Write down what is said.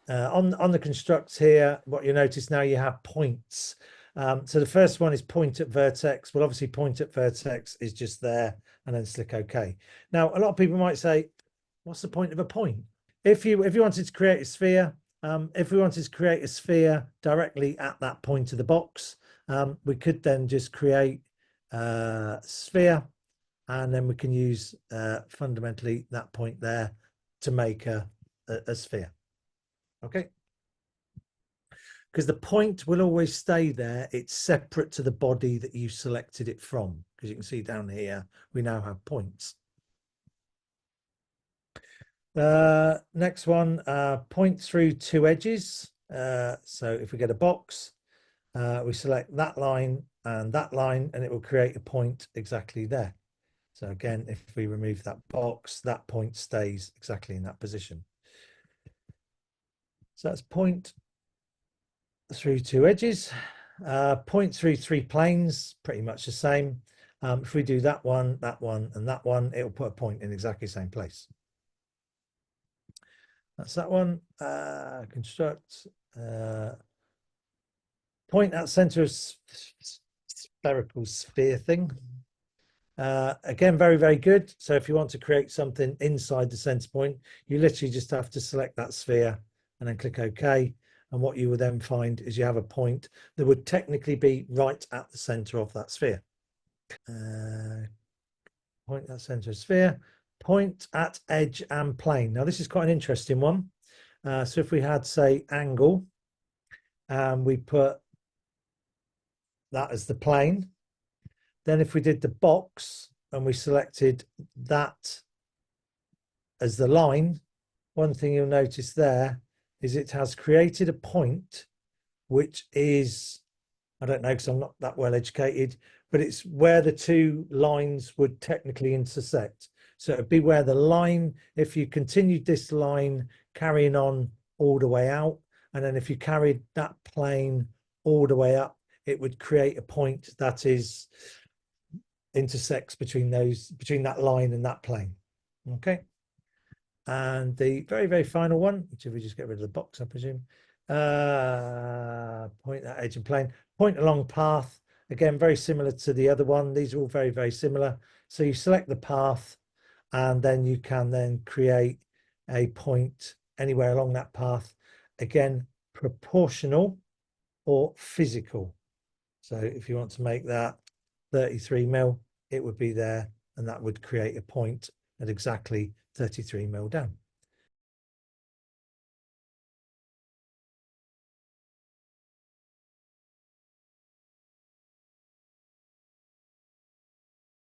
On the construct here, what you notice now, you have points. So the first one is point at vertex. Well, obviously point at vertex is just there, and then click OK. Now, a lot of people might say, what's the point of a point? If you wanted to create a sphere, if we wanted to create a sphere directly at that point of the box, we could then just create a sphere, and then we can use fundamentally that point there to make a sphere. Okay. Because the point will always stay there. It's separate to the body that you selected it from. Because you can see down here, we now have points. Next one, point through two edges. So if we get a box, we select that line, and it will create a point exactly there. So again, if we remove that box, that point stays exactly in that position. So that's point through two edges. Point through three planes, pretty much the same. If we do that one, and that one, it will put a point in exactly the same place. That's that one. Construct. Point at center of spherical sphere thing. Again, very, very good. So if you want to create something inside the center point, you literally just have to select that sphere and then click OK. And what you will then find is you have a point that would technically be right at the center of that sphere. Point at center of sphere, point at edge and plane. Now this is quite an interesting one. So if we had, say, angle, and we put that as the plane, then if we did the box and we selected that as the line, one thing you'll notice there is it has created a point which is, I don't know because I'm not that well educated, but it's where the two lines would technically intersect. So it'd be where the line, if you continued this line carrying on all the way out, and then if you carried that plane all the way up, it would create a point that is intersects between that line and that plane. Okay. And the very, very final one, which if we just get rid of the box, I presume, point at edge and plane, point along path. Again, very similar to the other one. These are all very, very similar. So you select the path, and then you can then create a point anywhere along that path. Again, proportional or physical. So if you want to make that 33 mil, it would be there, and that would create a point at exactly 33 mil down.